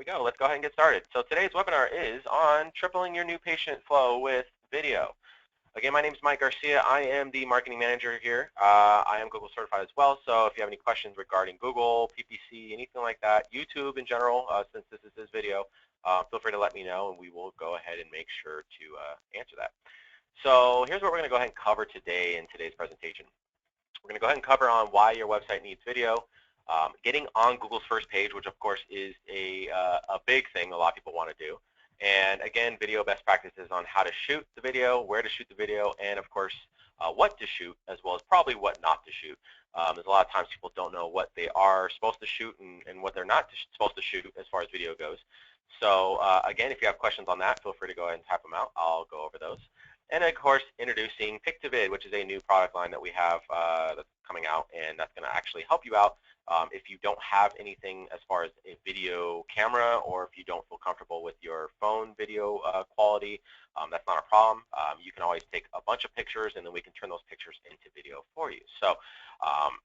we go. Let's go ahead and get started. So today's webinar is on tripling your new patient flow with video. Again, my name is Mike Garcia. I am the marketing manager here. I am Google certified as well, so if you have any questions regarding Google, PPC, anything like that, YouTube in general, since this is this video, feel free to let me know and we will go ahead and make sure to answer that. So here's what we're going to go ahead and cover today in today's presentation. We're going to go ahead and cover on why your website needs video, getting on Google's first page, which of course is a big thing a lot of people want to do. And again, video best practices on how to shoot the video, where to shoot the video, and of course, what to shoot, as well as probably what not to shoot. There's a lot of times people don't know what they are supposed to shoot and what they're not supposed to shoot as far as video goes. So again, if you have questions on that, feel free to go ahead and type them out. I'll go over those. And of course, introducing Pick-to-Vid, which is a new product line that we have that's coming out, and that's going to actually help you out if you don't have anything as far as a video camera, or if you don't feel comfortable with your phone video quality. That's not a problem. You can always take a bunch of pictures, and then we can turn those pictures into video for you. So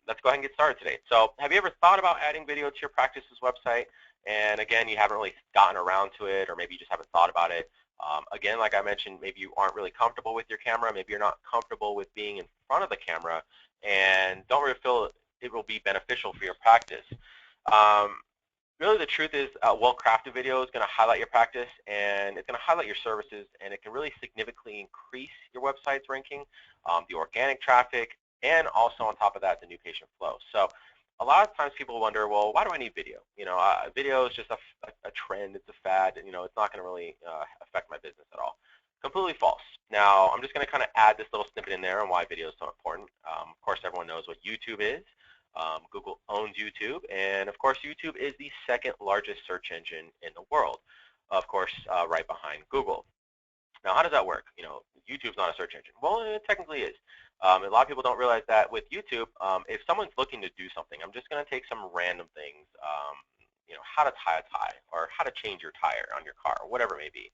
let's go ahead and get started today. So have you ever thought about adding video to your practice's website? And again, you haven't really gotten around to it, or maybe you just haven't thought about it. Again, like I mentioned, maybe you aren't really comfortable with your camera. Maybe you're not comfortable with being in front of the camera and don't really feel it will be beneficial for your practice. Really, the truth is a well-crafted video is going to highlight your practice, and it's going to highlight your services, and it can really significantly increase your website's ranking, the organic traffic, and also on top of that, the new patient flow. So a lot of times people wonder, well, why do I need video? You know, video is just a trend, it's a fad, and, you know, it's not going to really affect my business at all. Completely false. Now, I'm just going to kind of add this little snippet in there on why video is so important. Of course, everyone knows what YouTube is. Google owns YouTube, and of course, YouTube is the second largest search engine in the world, of course, right behind Google. Now, how does that work? You know, YouTube's not a search engine. Well, it technically is. A lot of people don't realize that with YouTube, if someone's looking to do something, I'm just going to take some random things, you know, how to tie a tie, or how to change your tire on your car, or whatever it may be.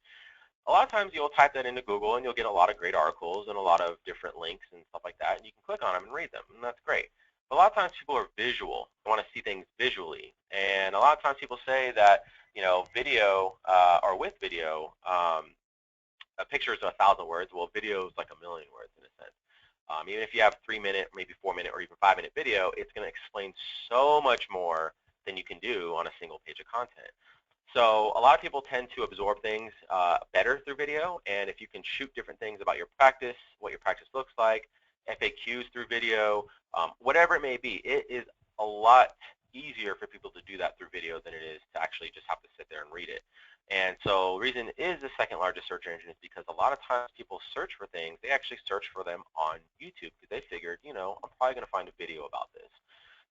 A lot of times you'll type that into Google and you'll get a lot of great articles and a lot of different links and stuff like that, and you can click on them and read them, and that's great. But a lot of times people are visual. They want to see things visually, and a lot of times people say that, you know, video or with video, a picture is 1,000 words. Well, video is like 1,000,000 words in a sense. Even if you have 3-minute, maybe 4-minute, or even 5-minute video, it's going to explain so much more than you can do on a single page of content. So a lot of people tend to absorb things better through video, and if you can shoot different things about your practice, what your practice looks like, FAQs through video, whatever it may be, it is a lot easier for people to do that through video than it is to actually just have to sit there and read it. And so the reason it is the second largest search engine is because a lot of times people search for things, they actually search for them on YouTube because they figured, you know, I'm probably going to find a video about this.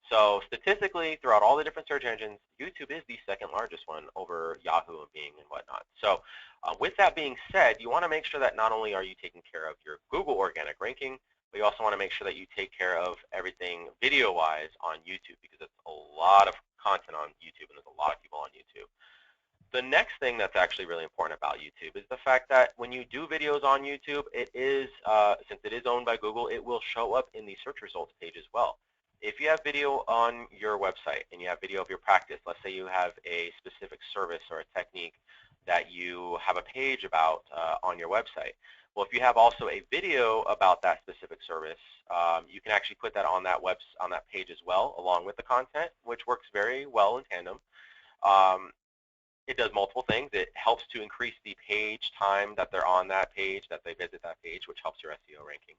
So statistically, throughout all the different search engines, YouTube is the second largest one over Yahoo and Bing and whatnot. So with that being said, you want to make sure that not only are you taking care of your Google organic ranking, but you also want to make sure that you take care of everything video-wise on YouTube, because it's a lot of content on YouTube and there's a lot of people on YouTube. The next thing that's actually really important about YouTube is the fact that when you do videos on YouTube, it is, since it is owned by Google, it will show up in the search results page as well. If you have video on your website and you have video of your practice, let's say you have a specific service or a technique that you have a page about on your website. Well, if you have also a video about that specific service, you can actually put that on that page as well, along with the content, which works very well in tandem. It does multiple things. It helps to increase the page time that they're on that page, that they visit that page, which helps your SEO ranking.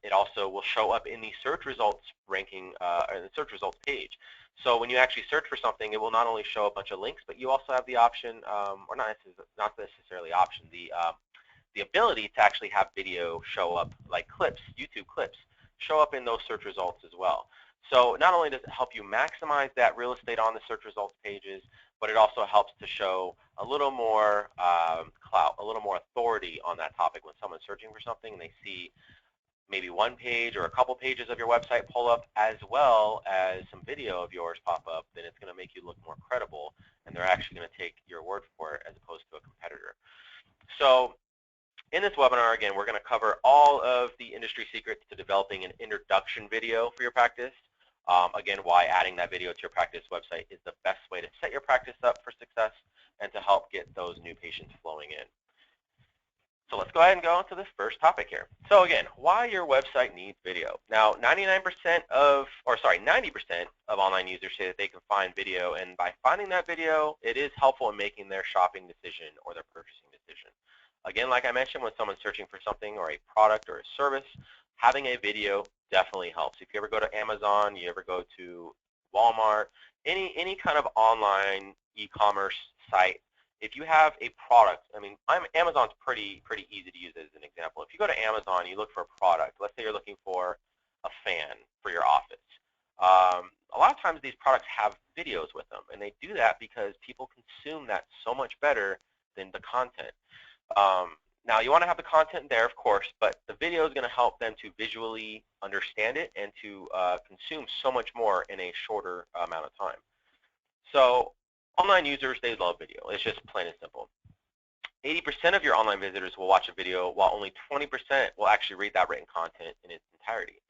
It also will show up in the search results ranking, or the search results page. So when you actually search for something, it will not only show a bunch of links, but you also have the option, or not necessarily option, the ability to actually have video show up, like clips, YouTube clips, show up in those search results as well. So not only does it help you maximize that real estate on the search results pages, but it also helps to show a little more clout, a little more authority on that topic. When someone's searching for something and they see maybe one page or a couple pages of your website pull up, as well as some video of yours pop up, then it's going to make you look more credible, and they're actually going to take your word for it as opposed to a competitor. So in this webinar, again, we're going to cover all of the industry secrets to developing an introduction video for your practice. Again, why adding that video to your practice website is the best way to set your practice up for success process and to help get those new patients flowing in. So let's go ahead and go into this first topic here. So again, why your website needs video. Now, 90% of online users say that they can find video, and by finding that video, it is helpful in making their shopping decision or their purchasing decision. Again, like I mentioned, when someone's searching for something or a product or a service, having a video definitely helps. If you ever go to Amazon, you ever go to Walmart, any kind of online e-commerce site, if you have a product, I mean, Amazon's pretty easy to use as an example. If you go to Amazon, you look for a product. Let's say you're looking for a fan for your office. A lot of times these products have videos with them, and they do that because people consume that so much better than the content. Now, you want to have the content there, of course, but the video is going to help them to visually understand it and to consume so much more in a shorter amount of time. So online users, they love video. It's just plain and simple. 80% of your online visitors will watch a video, while only 20% will actually read that written content in its entirety.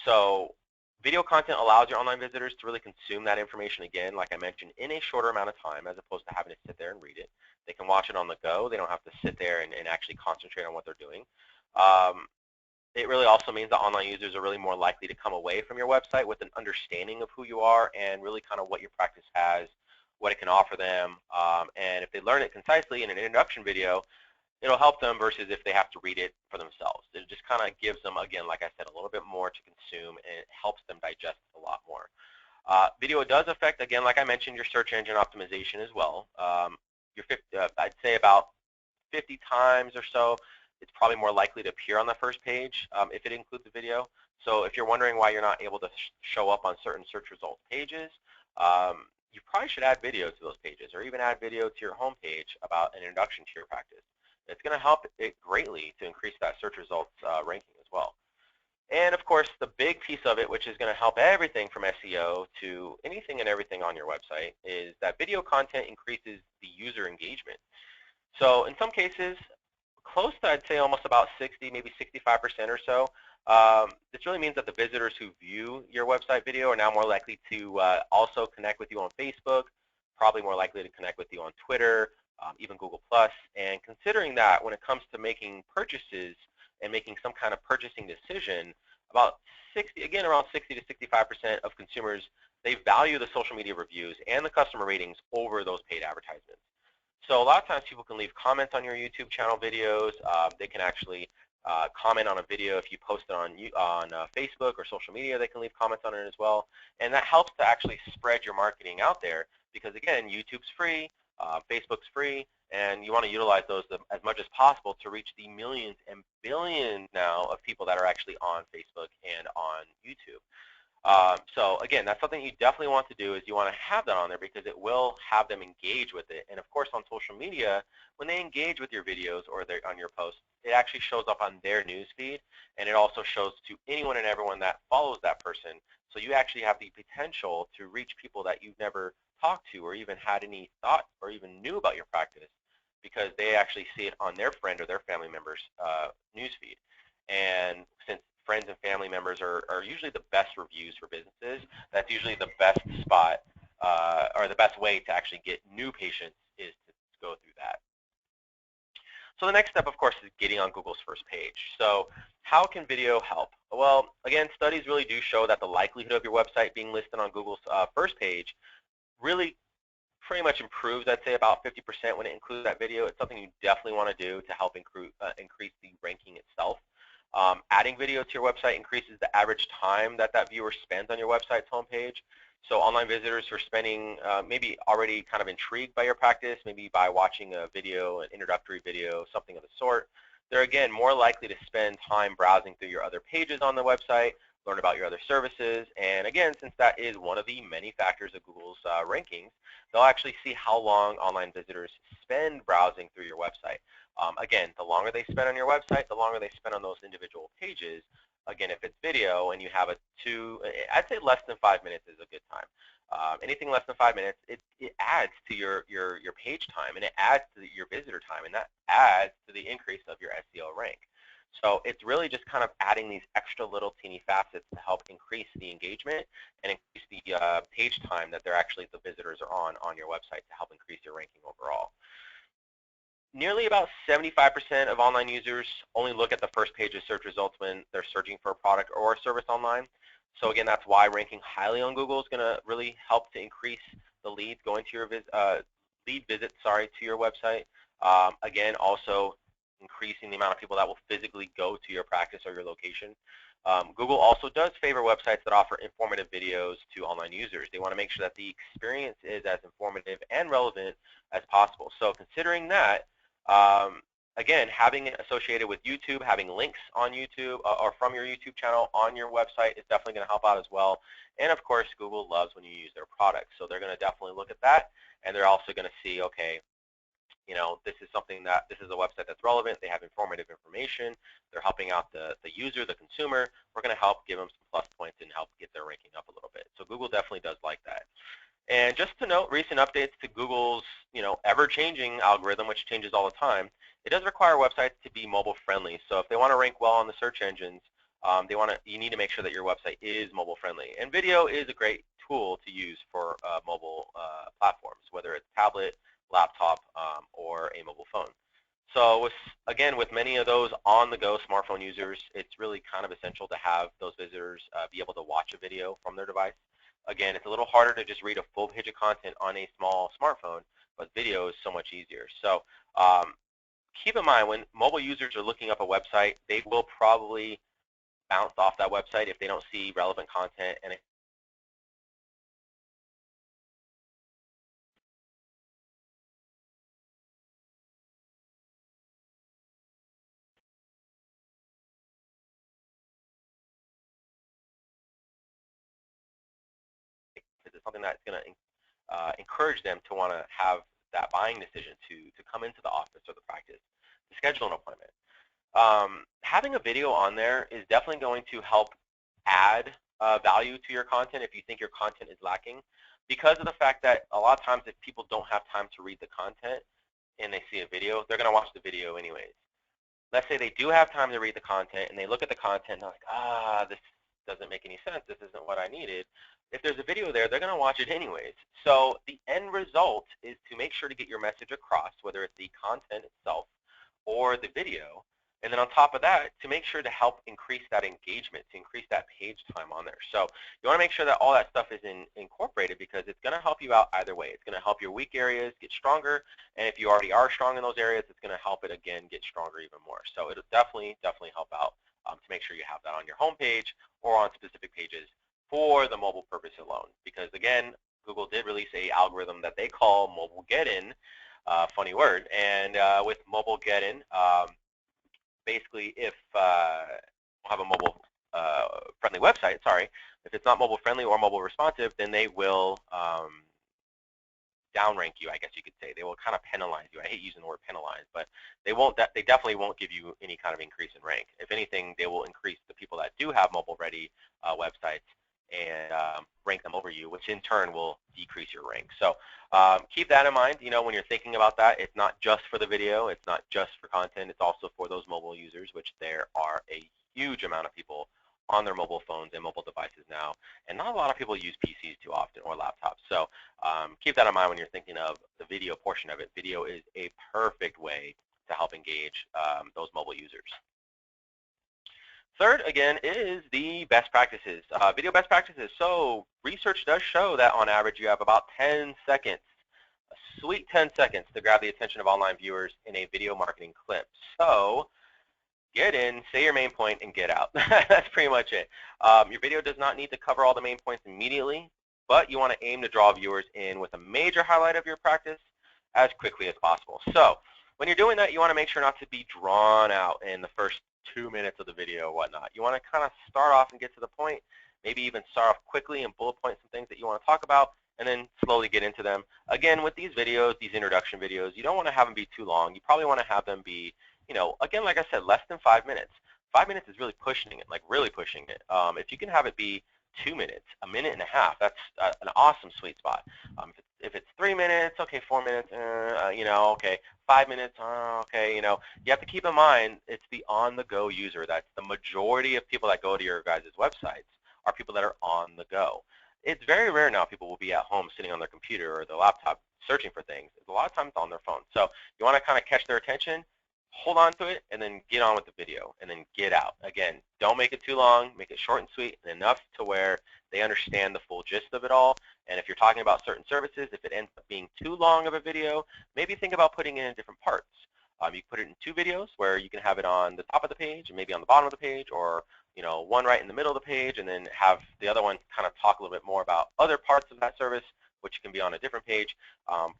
So video content allows your online visitors to really consume that information, again, like I mentioned, in a shorter amount of time as opposed to having to sit there and read it. They can watch it on the go. They don't have to sit there and actually concentrate on what they're doing. It really also means that online users are really more likely to come away from your website with an understanding of who you are and really kind of what your practice has, what it can offer them, and if they learn it concisely in an introduction video, it'll help them versus if they have to read it for themselves. It just kind of gives them, again, like I said, a little bit more to consume, and it helps them digest a lot more. Video does affect, again, like I mentioned, your search engine optimization as well. I'd say about 50 times or so, it's probably more likely to appear on the first page if it includes a video. So if you're wondering why you're not able to show up on certain search results pages, you probably should add video to those pages, or even add video to your home page about an introduction to your practice. It's going to help it greatly to increase that search results ranking as well. And of course, the big piece of it, which is going to help everything from SEO to anything and everything on your website, is that video content increases the user engagement. So in some cases, close to, I'd say, almost about 60, maybe 65% or so, this really means that the visitors who view your website video are now more likely to also connect with you on Facebook, probably more likely to connect with you on Twitter, even Google+. And considering that when it comes to making purchases and making some kind of purchasing decision, around 60 to 65% of consumers, they value the social media reviews and the customer ratings over those paid advertisements. So a lot of times people can leave comments on your YouTube channel videos. They can actually comment on a video if you post it on Facebook or social media. They can leave comments on it as well, and that helps to actually spread your marketing out there because, again, YouTube's free, Facebook's free, and you want to utilize those as much as possible to reach the millions and billions now of people that are actually on Facebook and on YouTube. So again, that's something you definitely want to do, is you want to have that on there because it will have them engage with it. And of course on social media, when they engage with your videos or on your posts, it actually shows up on their news feed, and it also shows to anyone and everyone that follows that person. So you actually have the potential to reach people that you've never talked to or even had any thought or even knew about your practice because they actually see it on their friend or their family member's news feed. And since friends and family members are usually the best reviews for businesses, that's usually the best spot or the best way to actually get new patients is to go through that. So the next step, of course, is getting on Google's first page. So how can video help? Well, again, studies really do show that the likelihood of your website being listed on Google's first page really pretty much improves, I'd say, about 50% when it includes that video. It's something you definitely want to do to help increase the ranking itself. Adding video to your website increases the average time that viewer spends on your website's homepage. So online visitors who are spending maybe already kind of intrigued by your practice, maybe by watching a video, an introductory video, something of the sort, they're again more likely to spend time browsing through your other pages on the website, learn about your other services, and again, since that is one of the many factors of Google's rankings, they'll actually see how long online visitors spend browsing through your website. Again, the longer they spend on your website, the longer they spend on those individual pages. Again, if it's video and you have I'd say less than 5 minutes is a good time. Anything less than 5 minutes, it adds to your page time, and it adds to your visitor time, and that adds to the increase of your SEO rank. So it's really just kind of adding these extra little teeny facets to help increase the engagement and increase the page time that the visitors are on your website to help increase your ranking overall. Nearly about 75% of online users only look at the first page of search results when they're searching for a product or a service online. So again, that's why ranking highly on Google is going to really help to increase the leads going to your lead visits, to your website. Again, also increasing the amount of people that will physically go to your practice or your location. Google also does favor websites that offer informative videos to online users. They want to make sure that the experience is as informative and relevant as possible. So considering that, again, having it associated with YouTube, having links on YouTube or from your YouTube channel on your website is definitely going to help out as well. And of course, Google loves when you use their products. So they're going to definitely look at that, and they're also going to see, okay, this is a website that's relevant. They have informative information. They're helping out the user, the consumer. We're going to help give them some plus points and help get their ranking up a little bit. So Google definitely does like that. And just to note, recent updates to Google's, ever-changing algorithm, which changes all the time, it does require websites to be mobile-friendly. So if they want to rank well on the search engines, you need to make sure that your website is mobile-friendly. And video is a great tool to use for mobile platforms, whether it's tablet, laptop, or a mobile phone. So again, with many of those on-the-go smartphone users, it's really kind of essential to have those visitors be able to watch a video from their device. Again, it's a little harder to just read a full page of content on a small smartphone, but video is so much easier. So keep in mind, when mobile users are looking up a website, they will probably bounce off that website if they don't see relevant content. And it's something that's going to encourage them to want to have that buying decision to come into the office or the practice to schedule an appointment. Having a video on there is definitely going to help add value to your content if you think your content is lacking, because of the fact that a lot of times if people don't have time to read the content and they see a video, they're going to watch the video anyways. Let's say they do have time to read the content and they look at the content and they're like, this doesn't make any sense, this isn't what I needed. If there's a video there, they're going to watch it anyways. So the end result is to make sure to get your message across, whether it's the content itself or the video. And then on top of that, to make sure to help increase that engagement, to increase that page time on there. So you want to make sure that all that stuff is incorporated, because it's going to help you out either way. It's going to help your weak areas get stronger, and if you already are strong in those areas, it's going to help it again get stronger even more. So it'll definitely help out to make sure you have that on your home page or on specific pages for the mobile purpose alone. Because again, Google did release a algorithm that they call mobile get-in, funny word, and with mobile get-in, basically, if have a mobile friendly website, if it's not mobile friendly or mobile responsive, then they will downrank you, I guess you could say. They will kind of penalize you. I hate using the word penalize, but they won't. They definitely won't give you any kind of increase in rank. If anything, they will increase the people that do have mobile-ready websites and rank them over you, which in turn will decrease your rank. So keep that in mind. When you're thinking about that, it's not just for the video, it's not just for content, it's also for those mobile users, which there are a huge amount of people on their mobile phones and mobile devices now, and not a lot of people use PCs too often or laptops. So keep that in mind when you're thinking of the video portion of it. Video is a perfect way to help engage those mobile users. Third, again, is the best practices, video best practices. So research does show that on average you have about 10 seconds, a sweet 10 seconds to grab the attention of online viewers in a video marketing clip. So get in, say your main point, and get out. That's pretty much it. Your video does not need to cover all the main points immediately, but you want to aim to draw viewers in with a major highlight of your practice as quickly as possible. So when you're doing that, you want to make sure not to be drawn out in the first 2 minutes of the video or whatnot. You want to kind of start off and get to the point, maybe even start off quickly and bullet point some things that you want to talk about, and then slowly get into them. Again, with these videos, these introduction videos, you don't want to have them be too long. You probably want to have them be, again, like I said, less than 5 minutes. 5 minutes is really pushing it, like really pushing it. If you can have it be 2 minutes, a minute and a half, that's an awesome sweet spot. If it's if it's 3 minutes, okay, 4 minutes, okay, 5 minutes, okay, you have to keep in mind it's the on-the-go user. That's the majority of people that go to your guys' websites are people that are on the go. It's very rare now people will be at home sitting on their computer or their laptop searching for things. A lot of times it's on their phone. So you want to kind of catch their attention, hold on to it, and then get on with the video, and then get out. Again, don't make it too long. Make it short and sweet, and enough to where they understand the full gist of it all. And if you're talking about certain services, if it ends up being too long of a video, maybe think about putting it in different parts. You can put it in 2 videos where you can have it on the top of the page and maybe on the bottom of the page, or one right in the middle of the page, and then have the other one kind of talk a little bit more about other parts of that service, which can be on a different page.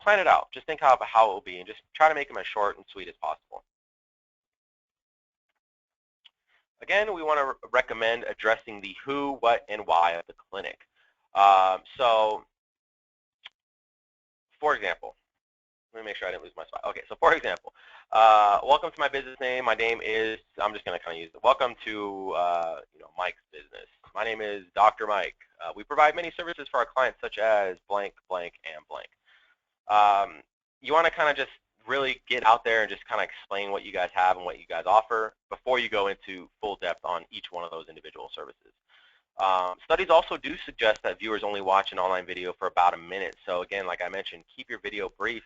Plan it out. Just think about how it will be, and just try to make them as short and sweet as possible. Again, we want to recommend addressing the who, what, and why of the clinic. So, for example, let me make sure I didn't lose my spot. Okay, so for example, welcome to my business name. My name is, I'm just going to kind of use it. Welcome to Mike's business. My name is Dr. Mike. We provide many services for our clients such as blank, blank, and blank. You want to kind of just really get out there and just kind of explain what you guys have and what you guys offer before you go into full depth on each one of those individual services. Studies also do suggest that viewers only watch an online video for about a minute. So again, like I mentioned, keep your video brief.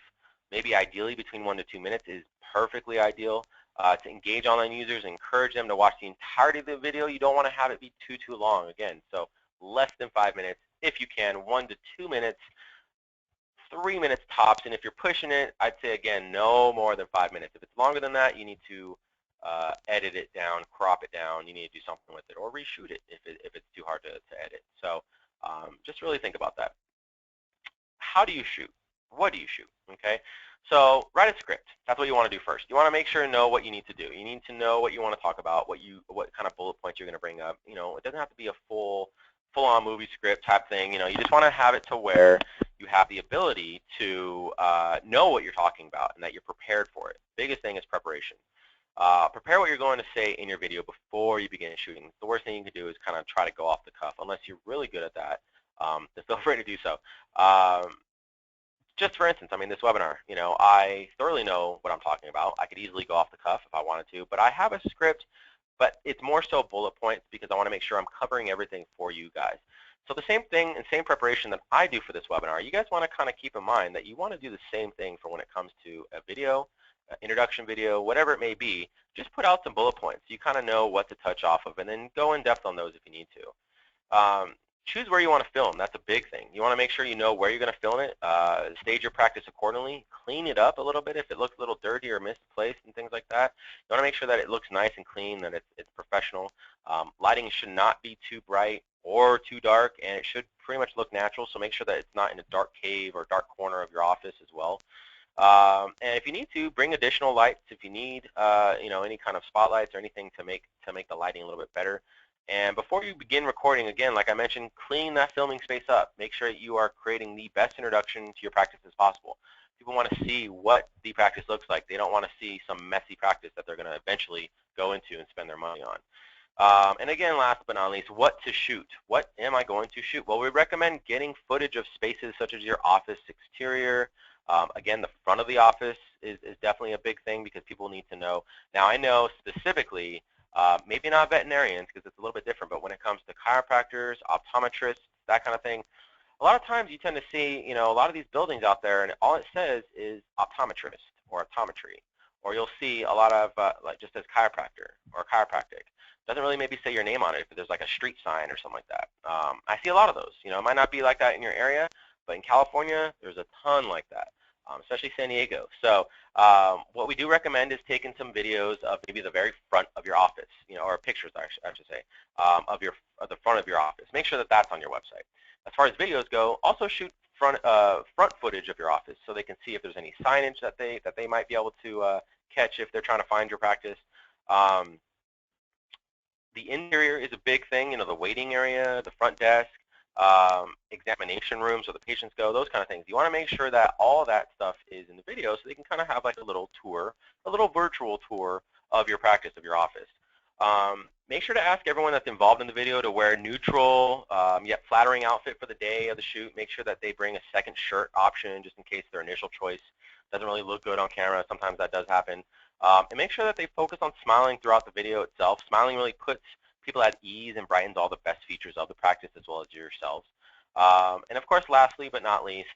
Maybe ideally between 1 to 2 minutes is perfectly ideal. To engage online users, encourage them to watch the entirety of the video. You don't want to have it be too long. Again, so less than 5 minutes if you can, 1 to 2 minutes. 3 minutes tops, and if you're pushing it, I'd say again no more than 5 minutes. If it's longer than that, you need to edit it down, crop it down. You need to do something with it, or reshoot it if it's too hard to edit. So just really think about that. How do you shoot? What do you shoot? Okay, so write a script. That's what you want to do first. You want to make sure you know what you need to do. You need to know what you want to talk about, what kind of bullet points you're going to bring up. It doesn't have to be a full-on movie script type thing. You just want to have it to where you have the ability to know what you're talking about and that you're prepared for it. Biggest thing is preparation. Prepare what you're going to say in your video before you begin shooting. The worst thing you can do is kind of try to go off the cuff. Unless you're really good at that, then feel free to do so. Just for instance, this webinar, I thoroughly know what I'm talking about. I could easily go off the cuff if I wanted to, but I have a script, but it's more so bullet points because I want to make sure I'm covering everything for you guys. So the same thing and same preparation that I do for this webinar, you guys want to kind of keep in mind that you want to do the same thing for when it comes to a video, an introduction video, whatever it may be. Just put out some bullet points. You kind of know what to touch off of, and then go in depth on those if you need to. Choose where you want to film. That's a big thing. You want to make sure you know where you're going to film it. Stage your practice accordingly. Clean it up a little bit if it looks a little dirty or misplaced and things like that. You want to make sure that it looks nice and clean, that it's professional. Lighting should not be too bright or too dark, and it should pretty much look natural. So make sure that it's not in a dark cave or dark corner of your office as well. And if you need to, bring additional lights if you need, any kind of spotlights or anything to make the lighting a little bit better. And before you begin recording, again, like I mentioned, clean that filming space up. Make sure that you are creating the best introduction to your practice as possible. People want to see what the practice looks like. They don't want to see some messy practice that they're going to eventually go into and spend their money on. And again, last but not least, what to shoot. What am I going to shoot? Well, we recommend getting footage of spaces such as your office exterior. Again, the front of the office is definitely a big thing because people need to know. Now, I know specifically, maybe not veterinarians because it's a little bit different, but when it comes to chiropractors, optometrists, that kind of thing, a lot of times you tend to see, a lot of these buildings out there, and all it says is optometrist or optometry, or you'll see a lot of like just as chiropractor or chiropractic. Doesn't really maybe say your name on it if there's like a street sign or something like that. I see a lot of those. It might not be like that in your area, but in California, there's a ton like that. Especially San Diego. So what we do recommend is taking some videos of maybe the very front of your office, or pictures, I should say, of the front of your office. Make sure that that's on your website. As far as videos go, also shoot front footage of your office so they can see if there's any signage that they might be able to catch if they're trying to find your practice. The interior is a big thing. The waiting area, the front desk. Examination rooms where the patients go, those kind of things. You want to make sure that all that stuff is in the video so they can kind of have like a little tour, a little virtual tour of your practice, of your office. Make sure to ask everyone that's involved in the video to wear neutral yet flattering outfit for the day of the shoot. Make sure that they bring a second shirt option just in case their initial choice doesn't really look good on camera. Sometimes that does happen. And make sure that they focus on smiling throughout the video itself. Smiling really puts people at ease and brightens all the best features of the practice as well as yourselves. And of course, lastly but not least,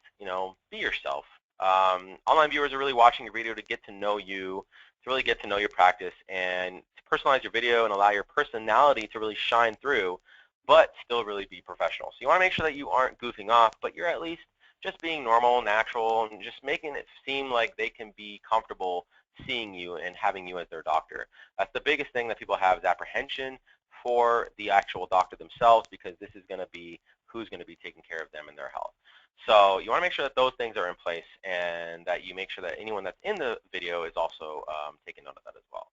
be yourself. Online viewers are really watching your video to get to know you, to really get to know your practice, and to personalize your video and allow your personality to really shine through, but still really be professional. So you want to make sure that you aren't goofing off, but you're at least just being normal, natural, and just making it seem like they can be comfortable seeing you and having you as their doctor. That's the biggest thing that people have, is apprehension for the actual doctor themselves, because this is going to be who's going to be taking care of them and their health. So you want to make sure that those things are in place, and that you make sure that anyone that's in the video is also taking note of that as well.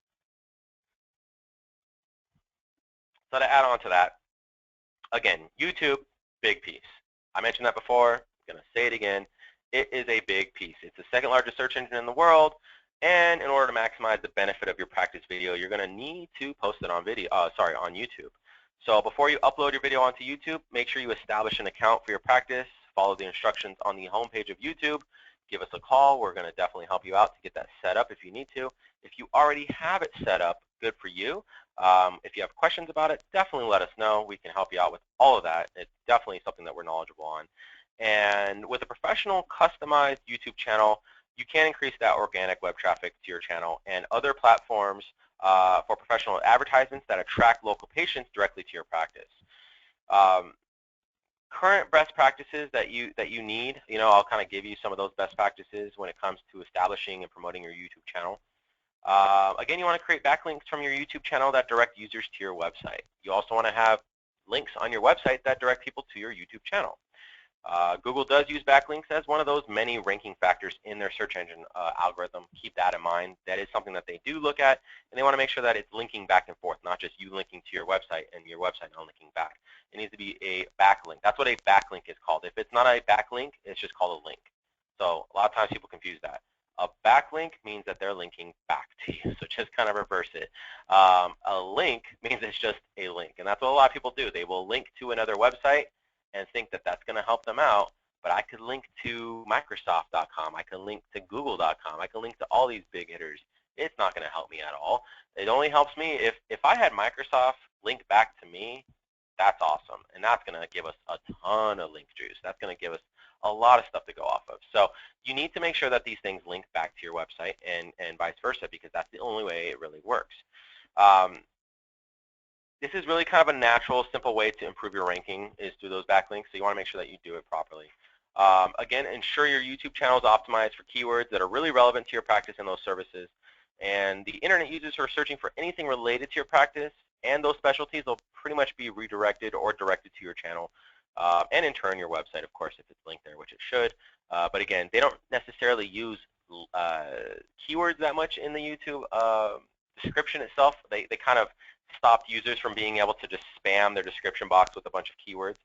So to add on to that, again, YouTube, big piece. I mentioned that before. I'm going to say it again. It is a big piece. It's the second largest search engine in the world, and in order to maximize the benefit of your practice video, you're going to need to post it on on YouTube. So before you upload your video onto YouTube, make sure you establish an account for your practice. Follow the instructions on the homepage of YouTube. Give us a call. We're going to definitely help you out to get that set up if you need to. If you already have it set up, good for you. If you have questions about it, definitely let us know. We can help you out with all of that. It's definitely something that we're knowledgeable on. And with a professional, customized YouTube channel, you can increase that organic web traffic to your channel and other platforms for professional advertisements that attract local patients directly to your practice. Current best practices that you need, I'll kind of give you some of those best practices when it comes to establishing and promoting your YouTube channel. Again, you want to create backlinks from your YouTube channel that direct users to your website. You also want to have links on your website that direct people to your YouTube channel. Google does use backlinks as one of those many ranking factors in their search engine algorithm. Keep that in mind. That is something that they do look at, and they want to make sure that it's linking back and forth, not just you linking to your website and your website not linking back. It needs to be a backlink. That's what a backlink is called. If it's not a backlink, it's just called a link. So a lot of times people confuse that. A backlink means that they're linking back to you, so just kind of reverse it. A link means it's just a link, and that's what a lot of people do. They will link to another website and think that that's going to help them out, but I could link to Microsoft.com, I can link to Google.com, I can link to all these big hitters. It's not going to help me at all. It only helps me if I had Microsoft link back to me. That's awesome, and that's going to give us a ton of link juice. That's going to give us a lot of stuff to go off of. So you need to make sure that these things link back to your website and vice versa, because that's the only way it really works. This is really kind of a natural, simple way to improve your ranking is through those backlinks, so you want to make sure that you do it properly. Again, ensure your YouTube channel is optimized for keywords that are really relevant to your practice and those services. And the internet users who are searching for anything related to your practice and those specialties will pretty much be redirected or directed to your channel. And in turn, your website, of course, if it's linked there, which it should. But again, they don't necessarily use keywords that much in the YouTube description itself. They kind of stopped users from being able to just spam their description box with a bunch of keywords.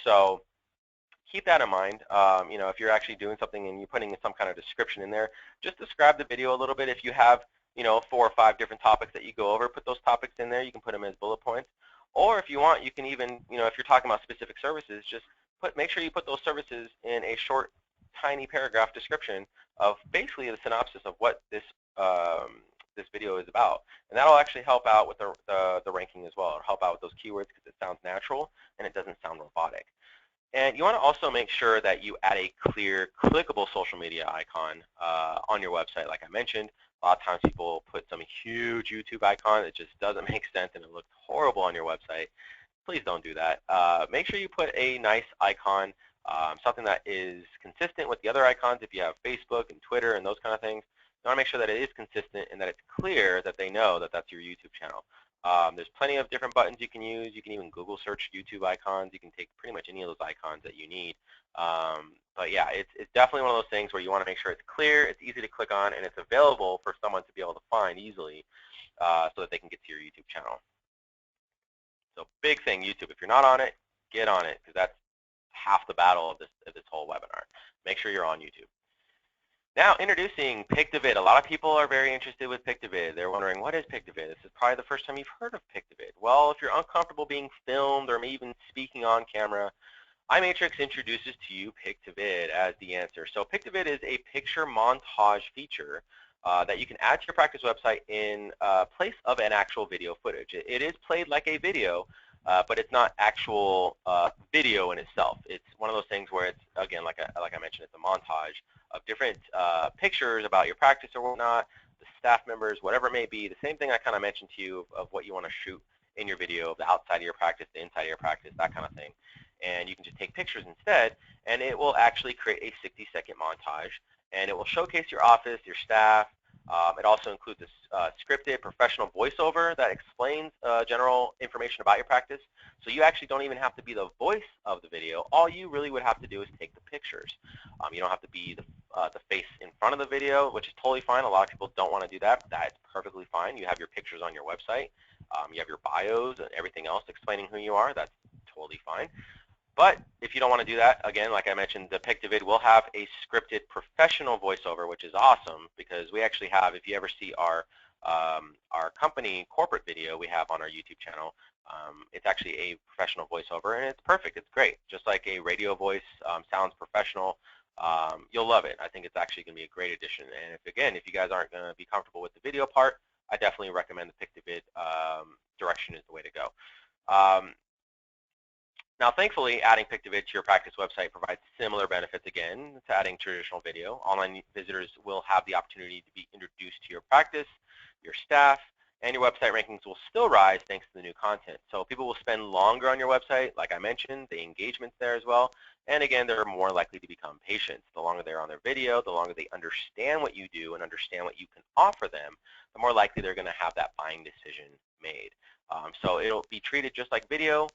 So keep that in mind. If you're actually doing something and you're putting some kind of description in there, just describe the video a little bit. If you have 4 or 5 different topics that you go over, put those topics in there. You can put them as bullet points. Or if you want, you can even, if you're talking about specific services, just make sure you put those services in a short, tiny paragraph description of basically the synopsis of what this this video is about, and that'll actually help out with the ranking as well. It'll help out with those keywords because it sounds natural and it doesn't sound robotic. And you want to also make sure that you add a clear, clickable social media icon on your website. Like I mentioned, a lot of times people put some huge YouTube icon. It just doesn't make sense and it looks horrible on your website. Please don't do that. Make sure you put a nice icon, something that is consistent with the other icons. If you have Facebook and Twitter and those kind of things, you want to make sure that it is consistent and that it's clear that they know that that's your YouTube channel. There's plenty of different buttons you can use. You can even Google search YouTube icons. You can take pretty much any of those icons that you need. But yeah, it's definitely one of those things where you want to make sure it's clear, it's easy to click on, and it's available for someone to be able to find easily so that they can get to your YouTube channel. So big thing, YouTube. If you're not on it, get on it, because that's half the battle of this whole webinar. Make sure you're on YouTube. Now introducing Pictovid. A lot of people are very interested with Pictovid. They're wondering, what is Pictovid? This is probably the first time you've heard of Pictovid. Well, if you're uncomfortable being filmed or even speaking on camera, iMatrix introduces to you Pictovid as the answer. So Pictovid is a picture montage feature that you can add to your practice website in place of an actual video footage. It is played like a video, but it's not actual video in itself. It's one of those things where it's, again, like I mentioned, it's a montage of different pictures about your practice or whatnot, the staff members, whatever it may be. The same thing I kind of mentioned to you of what you want to shoot in your video, the outside of your practice, the inside of your practice, that kind of thing. And you can just take pictures instead, and it will actually create a 60-second montage, and it will showcase your office, your staff. It also includes a scripted professional voiceover that explains general information about your practice. So you actually don't even have to be the voice of the video. All you really would have to do is take the pictures. You don't have to be the face in front of the video, which is totally fine. A lot of people don't want to do that. That's perfectly fine. You have your pictures on your website. You have your bios and everything else explaining who you are. That's totally fine. But if you don't want to do that, again, like I mentioned, the Pictovid will have a scripted professional voiceover, which is awesome because we actually have, if you ever see our company corporate video we have on our YouTube channel, it's actually a professional voiceover, and it's perfect. It's great. Just like a radio voice sounds professional, you'll love it. I think it's actually going to be a great addition. And if you guys aren't going to be comfortable with the video part, I definitely recommend the Pictovid direction is the way to go. Now, thankfully, adding Pictovid to your practice website provides similar benefits again to adding traditional video. Online visitors will have the opportunity to be introduced to your practice, your staff, and your website rankings will still rise thanks to the new content. So people will spend longer on your website, like I mentioned, the engagement's there as well. And again, they're more likely to become patients. The longer they're on their video, the longer they understand what you do and understand what you can offer them, the more likely they're going to have that buying decision made. So it'll be treated just like video.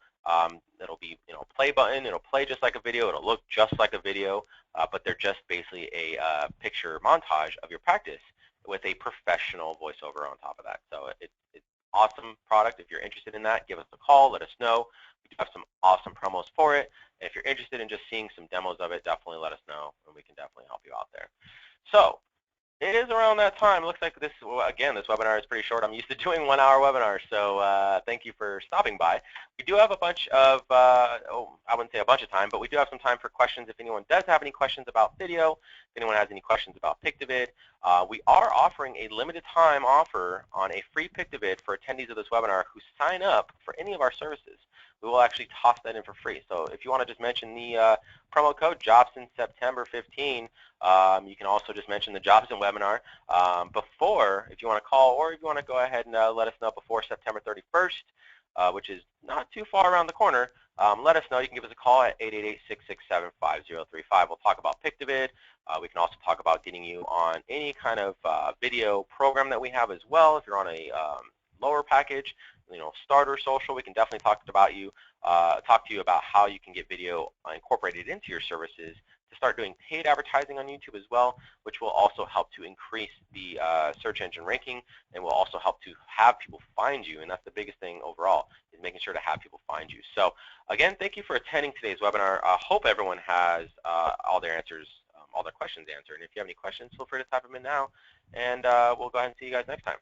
It'll be, play button. It'll play just like a video. It'll look just like a video, but they're just basically a picture montage of your practice with a professional voiceover on top of that. So it's awesome product. If you're interested in that, give us a call. Let us know. We do have some awesome promos for it. And if you're interested in just seeing some demos of it, definitely let us know, and we can definitely help you out there. So it is around that time. It looks like this webinar is pretty short. I'm used to doing 1-hour webinars, so thank you for stopping by. We do have a bunch of, I wouldn't say a bunch of time, but we do have some time for questions if anyone does have any questions about video, if anyone has any questions about Pictovid. We are offering a limited time offer on a free Pictovid for attendees of this webinar who sign up for any of our services. We will actually toss that in for free. So if you want to just mention the promo code JOBSIN15, you can also just mention the Jobsin webinar before, if you want to call, or if you want to go ahead and let us know before September 31st, which is not too far around the corner. Let us know. You can give us a call at 888-667-5035. We'll talk about Pictovid. We can also talk about getting you on any kind of video program that we have as well. If you're on a lower package, starter social, we can definitely talk to you about how you can get video incorporated into your services to start doing paid advertising on YouTube as well, which will also help to increase the search engine ranking and will also help to have people find you. And that's the biggest thing overall, is making sure to have people find you. So again, thank you for attending today's webinar. I hope everyone has all their answers, all their questions answered. And if you have any questions, feel free to type them in now, and we'll go ahead and see you guys next time.